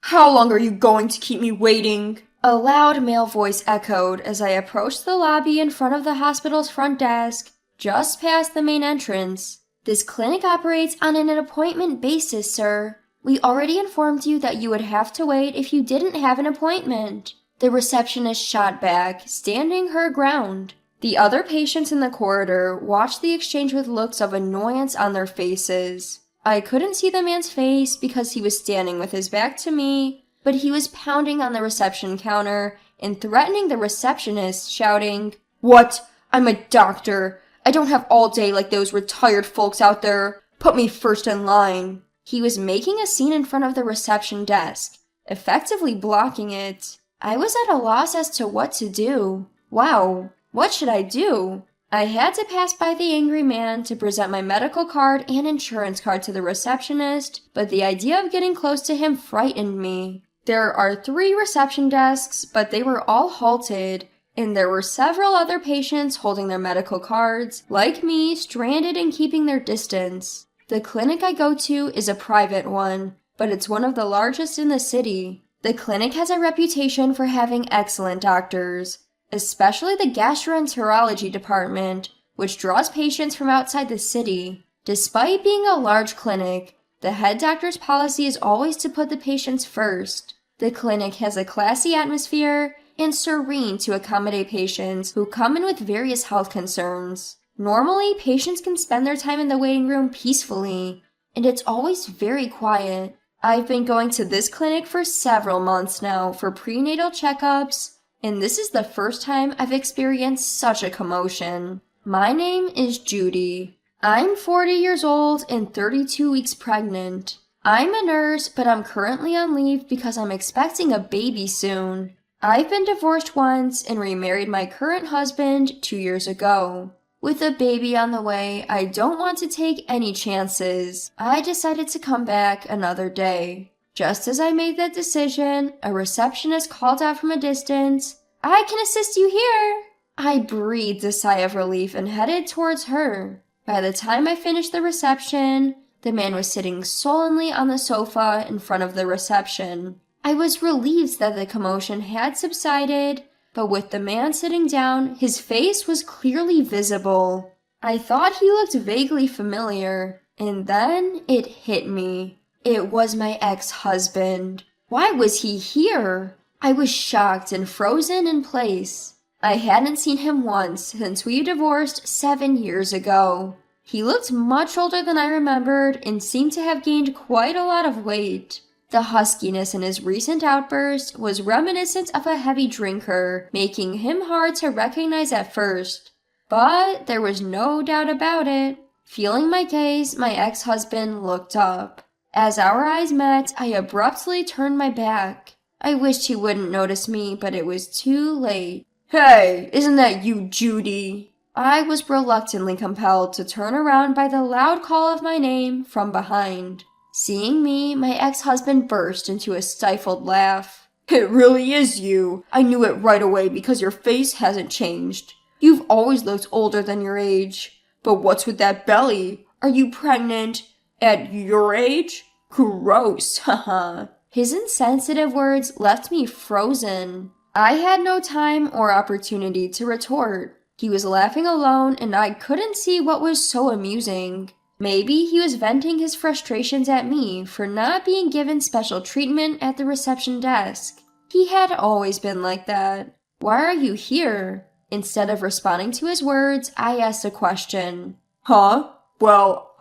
How long are you going to keep me waiting? A loud male voice echoed as I approached the lobby in front of the hospital's front desk, just past the main entrance. This clinic operates on an appointment basis, sir. We already informed you that you would have to wait if you didn't have an appointment. The receptionist shot back, standing her ground. The other patients in the corridor watched the exchange with looks of annoyance on their faces. I couldn't see the man's face because he was standing with his back to me, but he was pounding on the reception counter and threatening the receptionist, shouting, "What? I'm a doctor. I don't have all day like those retired folks out there. Put me first in line." He was making a scene in front of the reception desk, effectively blocking it. I was at a loss as to what to do. Wow, what should I do? I had to pass by the angry man to present my medical card and insurance card to the receptionist, but the idea of getting close to him frightened me. There are 3 reception desks, but they were all halted, and there were several other patients holding their medical cards, like me, stranded and keeping their distance. The clinic I go to is a private one, but it's one of the largest in the city. The clinic has a reputation for having excellent doctors, especially the gastroenterology department, which draws patients from outside the city. Despite being a large clinic, the head doctor's policy is always to put the patients first. The clinic has a classy atmosphere and serene to accommodate patients who come in with various health concerns. Normally, patients can spend their time in the waiting room peacefully, and it's always very quiet. I've been going to this clinic for several months now for prenatal checkups, and this is the first time I've experienced such a commotion. My name is Judy. I'm 40 years old and 32 weeks pregnant. I'm a nurse, but I'm currently on leave because I'm expecting a baby soon. I've been divorced once and remarried my current husband 2 years ago. With a baby on the way, I don't want to take any chances. I decided to come back another day. Just as I made that decision, a receptionist called out from a distance, "I can assist you here." I breathed a sigh of relief and headed towards her. By the time I finished the reception, the man was sitting sullenly on the sofa in front of the reception. I was relieved that the commotion had subsided, but with the man sitting down, his face was clearly visible. I thought he looked vaguely familiar, and then it hit me. It was my ex-husband. Why was he here? I was shocked and frozen in place. I hadn't seen him once since we divorced 7 years ago. He looked much older than I remembered and seemed to have gained quite a lot of weight. The huskiness in his recent outburst was reminiscent of a heavy drinker, making him hard to recognize at first. But there was no doubt about it. Feeling my gaze, my ex-husband looked up. As our eyes met, I abruptly turned my back. I wished he wouldn't notice me, but it was too late. "Hey, isn't that you, Judy?" I was reluctantly compelled to turn around by the loud call of my name from behind. Seeing me, my ex-husband burst into a stifled laugh. "It really is you. I knew it right away because your face hasn't changed. You've always looked older than your age. But what's with that belly? Are you pregnant? At your age? Gross, haha." His insensitive words left me frozen. I had no time or opportunity to retort. He was laughing alone and I couldn't see what was so amusing. Maybe he was venting his frustrations at me for not being given special treatment at the reception desk. He had always been like that. "Why are you here?" Instead of responding to his words, I asked a question. "Huh? Well,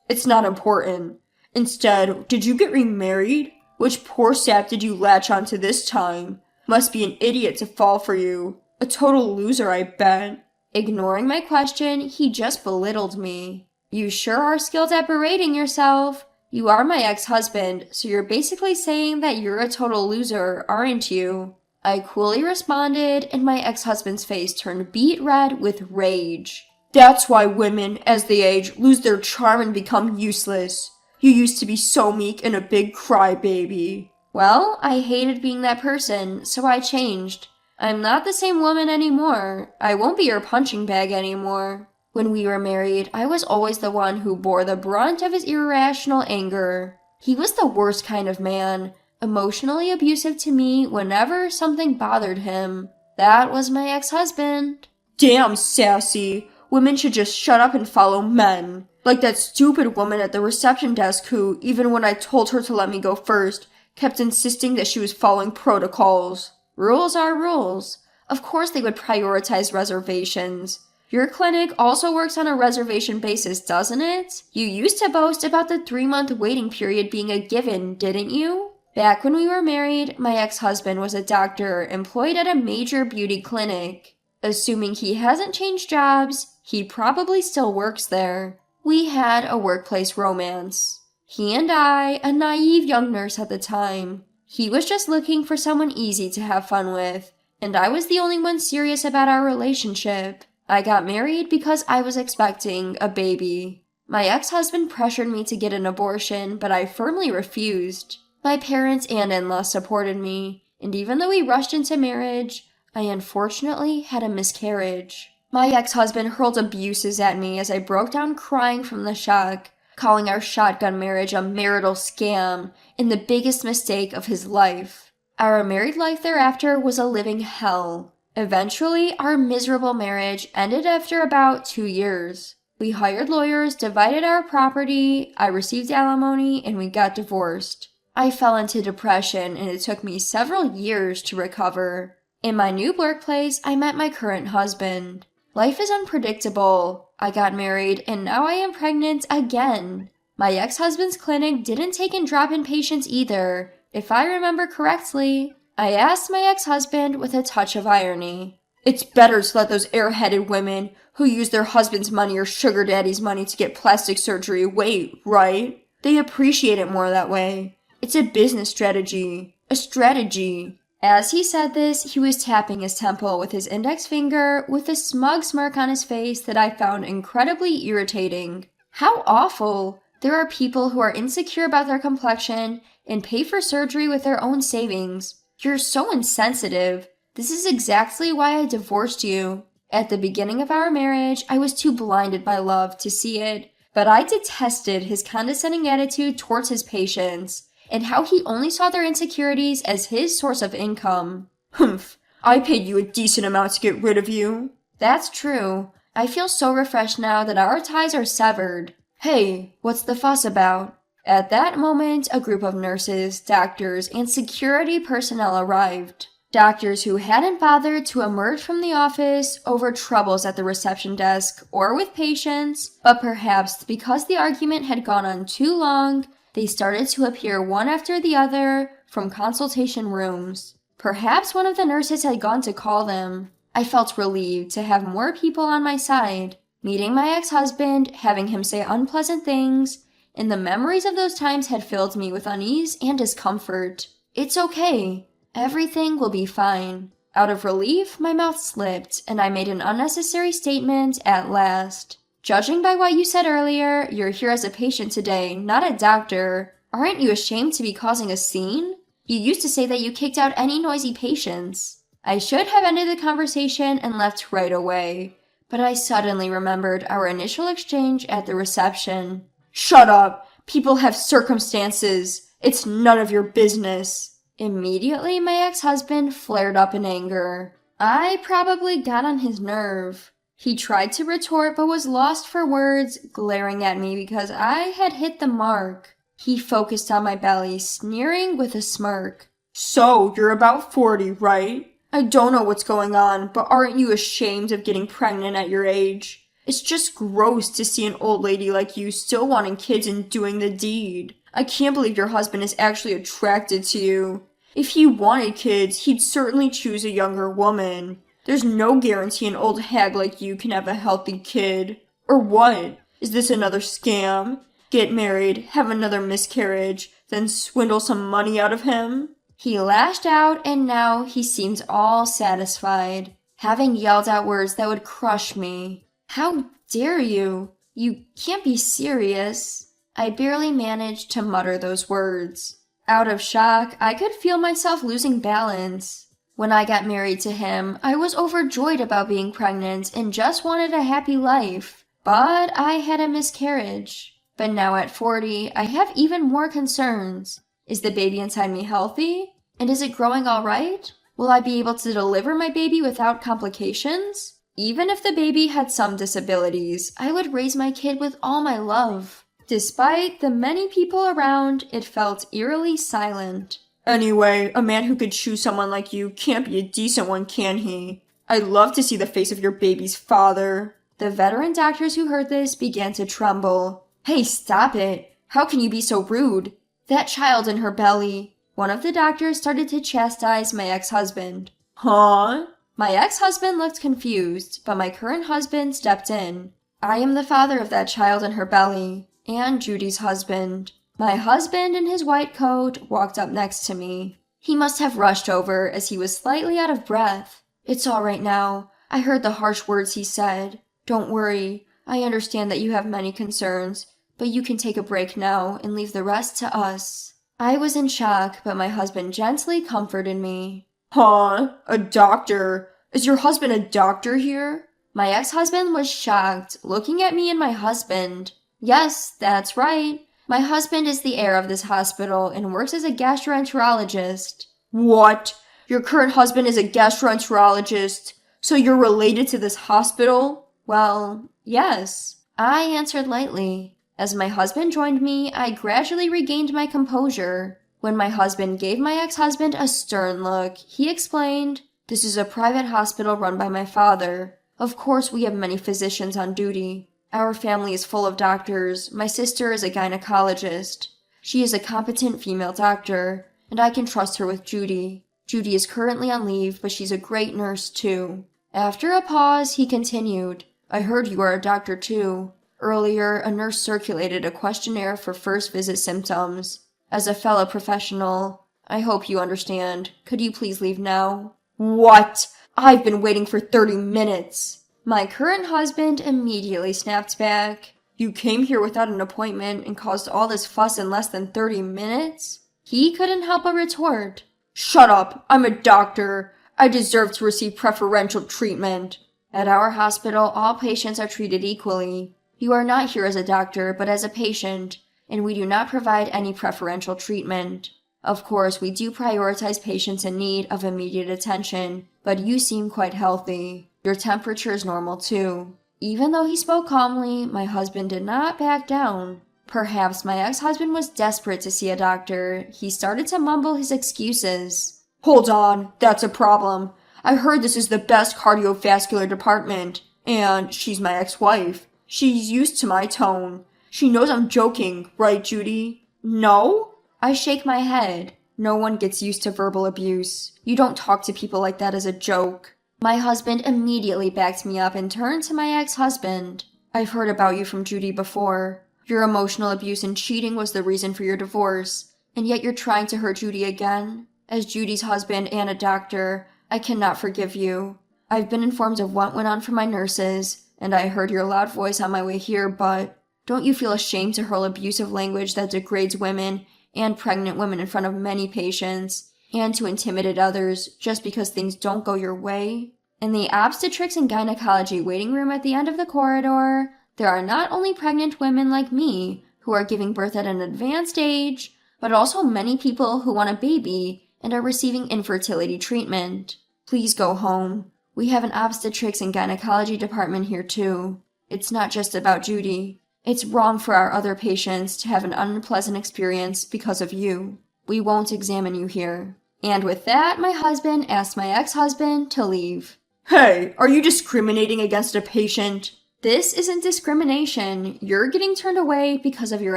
it's not important. Instead, did you get remarried? Which poor sap did you latch onto this time? Must be an idiot to fall for you. A total loser, I bet." Ignoring my question, he just belittled me. "You sure are skilled at berating yourself. You are my ex-husband, so you're basically saying that you're a total loser, aren't you?" I coolly responded, and my ex-husband's face turned beet red with rage. "That's why women, as they age, lose their charm and become useless. You used to be so meek and a big crybaby." Well, I hated being that person, so I changed. I'm not the same woman anymore. I won't be your punching bag anymore. When we were married, I was always the one who bore the brunt of his irrational anger. He was the worst kind of man, emotionally abusive to me whenever something bothered him. That was my ex-husband. Damn, sassy. Women should just shut up and follow men. Like that stupid woman at the reception desk who, even when I told her to let me go first, kept insisting that she was following protocols. Rules are rules. Of course they would prioritize reservations. Your clinic also works on a reservation basis, doesn't it? You used to boast about the 3-month waiting period being a given, didn't you? Back when we were married, my ex-husband was a doctor employed at a major beauty clinic. Assuming he hasn't changed jobs, he probably still works there. We had a workplace romance. He and I, a naive young nurse at the time. He was just looking for someone easy to have fun with, and I was the only one serious about our relationship. I got married because I was expecting a baby. My ex-husband pressured me to get an abortion, but I firmly refused. My parents and in-laws supported me, and even though we rushed into marriage, I unfortunately had a miscarriage. My ex-husband hurled abuses at me as I broke down crying from the shock, calling our shotgun marriage a marital scam and the biggest mistake of his life. Our married life thereafter was a living hell. Eventually, our miserable marriage ended after about 2 years. We hired lawyers, divided our property, I received alimony, and we got divorced. I fell into depression, and it took me several years to recover. In my new workplace, I met my current husband. Life is unpredictable. I got married, and now I am pregnant again. My ex-husband's clinic didn't take in drop-in patients either, if I remember correctly. I asked my ex-husband with a touch of irony. It's better to let those air-headed women who use their husband's money or sugar daddy's money to get plastic surgery wait, right? They appreciate it more that way. It's a business strategy. A strategy. As he said this, he was tapping his temple with his index finger with a smug smirk on his face that I found incredibly irritating. How awful! There are people who are insecure about their complexion and pay for surgery with their own savings. You're so insensitive. This is exactly why I divorced you. At the beginning of our marriage, I was too blinded by love to see it, but I detested his condescending attitude towards his patients, and how he only saw their insecurities as his source of income. Humph, I paid you a decent amount to get rid of you. That's true. I feel so refreshed now that our ties are severed. Hey, what's the fuss about? At that moment, a group of nurses, doctors, and security personnel arrived. Doctors who hadn't bothered to emerge from the office over troubles at the reception desk or with patients, but perhaps because the argument had gone on too long, they started to appear one after the other from consultation rooms. Perhaps one of the nurses had gone to call them. I felt relieved to have more people on my side. Meeting my ex-husband, having him say unpleasant things, and the memories of those times had filled me with unease and discomfort. It's okay. Everything will be fine. Out of relief, my mouth slipped, and I made an unnecessary statement at last. Judging by what you said earlier, you're here as a patient today, not a doctor. Aren't you ashamed to be causing a scene? You used to say that you kicked out any noisy patients. I should have ended the conversation and left right away, but I suddenly remembered our initial exchange at the reception. Shut up! People have circumstances. It's none of your business. Immediately, my ex-husband flared up in anger. I probably got on his nerve. He tried to retort but was lost for words, glaring at me because I had hit the mark. He focused on my belly, sneering with a smirk. So, you're about 40, right? I don't know what's going on, but aren't you ashamed of getting pregnant at your age? It's just gross to see an old lady like you still wanting kids and doing the deed. I can't believe your husband is actually attracted to you. If he wanted kids, he'd certainly choose a younger woman. There's no guarantee an old hag like you can have a healthy kid. Or what? Is this another scam? Get married, have another miscarriage, then swindle some money out of him? He lashed out, and now he seems all satisfied, having yelled out words that would crush me. How dare you? You can't be serious. I barely managed to mutter those words. Out of shock, I could feel myself losing balance. When I got married to him, I was overjoyed about being pregnant and just wanted a happy life. But I had a miscarriage. But now at 40, I have even more concerns. Is the baby inside me healthy? And is it growing all right? Will I be able to deliver my baby without complications? Even if the baby had some disabilities, I would raise my kid with all my love. Despite the many people around, it felt eerily silent. Anyway, a man who could choose someone like you can't be a decent one, can he? I'd love to see the face of your baby's father. The veteran doctors who heard this began to tremble. Hey, stop it. How can you be so rude? That child in her belly. One of the doctors started to chastise my ex-husband. Huh? My ex-husband looked confused, but my current husband stepped in. I am the father of that child in her belly, and Judy's husband. My husband in his white coat walked up next to me. He must have rushed over as he was slightly out of breath. It's all right now. I heard the harsh words he said. Don't worry. I understand that you have many concerns, but you can take a break now and leave the rest to us. I was in shock, but my husband gently comforted me. Huh? A doctor? Is your husband a doctor here? My ex-husband was shocked, looking at me and my husband. Yes, that's right. My husband is the heir of this hospital and works as a gastroenterologist. What? Your current husband is a gastroenterologist? So you're related to this hospital? Well, yes. I answered lightly. As my husband joined me, I gradually regained my composure. When my husband gave my ex-husband a stern look, he explained, "This is a private hospital run by my father. Of course, we have many physicians on duty. Our family is full of doctors. My sister is a gynecologist. She is a competent female doctor, and I can trust her with Judy. Judy is currently on leave, but she's a great nurse, too." After a pause, he continued, "I heard you are a doctor, too. Earlier, a nurse circulated a questionnaire for first visit symptoms. As a fellow professional, I hope you understand. Could you please leave now?" What? I've been waiting for 30 minutes. My current husband immediately snapped back. You came here without an appointment and caused all this fuss in less than 30 minutes? He couldn't help but retort. Shut up! I'm a doctor. I deserve to receive preferential treatment. At our hospital, all patients are treated equally. You are not here as a doctor, but as a patient, and we do not provide any preferential treatment. Of course, we do prioritize patients in need of immediate attention, but you seem quite healthy. Your temperature is normal too. Even though he spoke calmly, my husband did not back down. Perhaps my ex-husband was desperate to see a doctor. He started to mumble his excuses. Hold on, that's a problem. I heard this is the best cardiovascular department, and she's my ex-wife. She's used to my tone. She knows I'm joking, right, Judy? No? I shake my head. No one gets used to verbal abuse. You don't talk to people like that as a joke. My husband immediately backed me up and turned to my ex-husband. I've heard about you from Judy before. Your emotional abuse and cheating was the reason for your divorce, and yet you're trying to hurt Judy again. As Judy's husband and a doctor, I cannot forgive you. I've been informed of what went on from my nurses, and I heard your loud voice on my way here, but don't you feel ashamed to hurl abusive language that degrades women and pregnant women in front of many patients, and to intimidate others just because things don't go your way? In the obstetrics and gynecology waiting room at the end of the corridor, there are not only pregnant women like me who are giving birth at an advanced age, but also many people who want a baby and are receiving infertility treatment. Please go home. We have an obstetrics and gynecology department here too. It's not just about Judy. It's wrong for our other patients to have an unpleasant experience because of you. We won't examine you here. And with that, my husband asked my ex-husband to leave. Hey, are you discriminating against a patient? This isn't discrimination. You're getting turned away because of your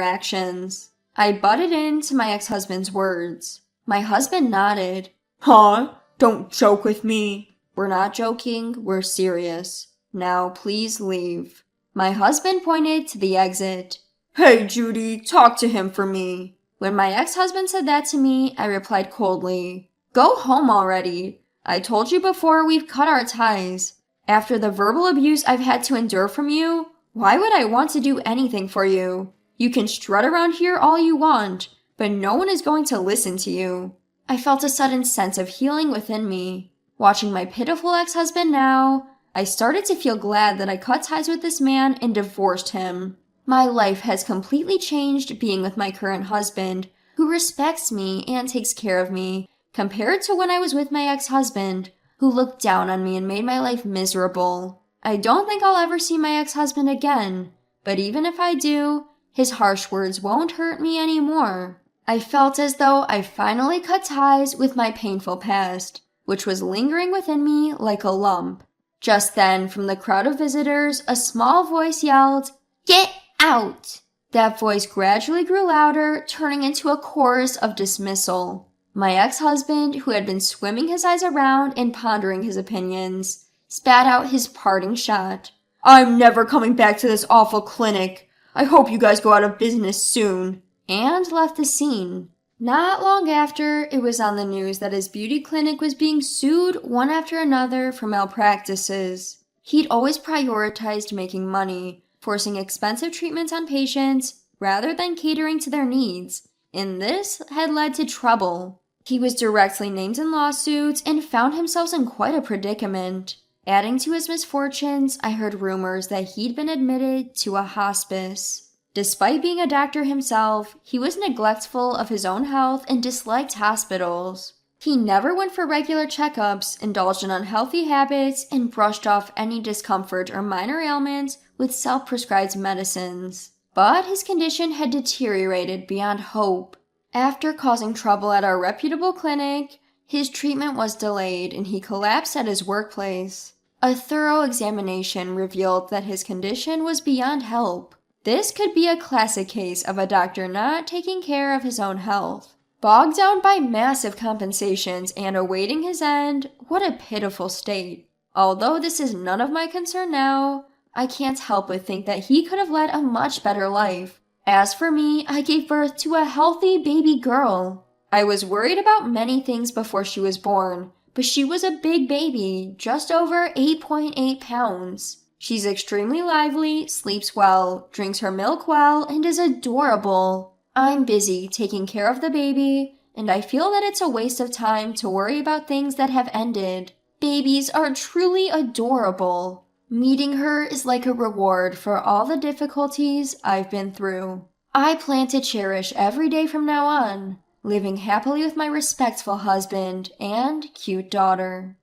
actions. I butted into my ex-husband's words. My husband nodded. Huh? Don't joke with me. We're not joking, we're serious. Now please leave. My husband pointed to the exit. Hey, Judy, talk to him for me. When my ex-husband said that to me, I replied coldly, "Go home already. I told you before, we've cut our ties. After the verbal abuse I've had to endure from you, why would I want to do anything for you? You can strut around here all you want, but no one is going to listen to you." I felt a sudden sense of healing within me. Watching my pitiful ex-husband now, I started to feel glad that I cut ties with this man and divorced him. My life has completely changed being with my current husband, who respects me and takes care of me, compared to when I was with my ex-husband, who looked down on me and made my life miserable. I don't think I'll ever see my ex-husband again, but even if I do, his harsh words won't hurt me anymore. I felt as though I finally cut ties with my painful past, which was lingering within me like a lump. Just then, from the crowd of visitors, a small voice yelled, "Get out!" That voice gradually grew louder, turning into a chorus of dismissal. My ex-husband, who had been swimming his eyes around and pondering his opinions, spat out his parting shot. "I'm never coming back to this awful clinic. I hope you guys go out of business soon," and left the scene. Not long after, it was on the news that his beauty clinic was being sued one after another for malpractices. He'd always prioritized making money, forcing expensive treatments on patients rather than catering to their needs, and this had led to trouble. He was directly named in lawsuits and found himself in quite a predicament. Adding to his misfortunes, I heard rumors that he'd been admitted to a hospice. Despite being a doctor himself, he was neglectful of his own health and disliked hospitals. He never went for regular checkups, indulged in unhealthy habits, and brushed off any discomfort or minor ailments with self-prescribed medicines. But his condition had deteriorated beyond hope. After causing trouble at our reputable clinic, his treatment was delayed and he collapsed at his workplace. A thorough examination revealed that his condition was beyond help. This could be a classic case of a doctor not taking care of his own health. Bogged down by massive compensations and awaiting his end, what a pitiful state. Although this is none of my concern now, I can't help but think that he could have led a much better life. As for me, I gave birth to a healthy baby girl. I was worried about many things before she was born, but she was a big baby, just over 8.8 pounds. She's extremely lively, sleeps well, drinks her milk well, and is adorable. I'm busy taking care of the baby, and I feel that it's a waste of time to worry about things that have ended. Babies are truly adorable. Meeting her is like a reward for all the difficulties I've been through. I plan to cherish every day from now on, living happily with my respectful husband and cute daughter.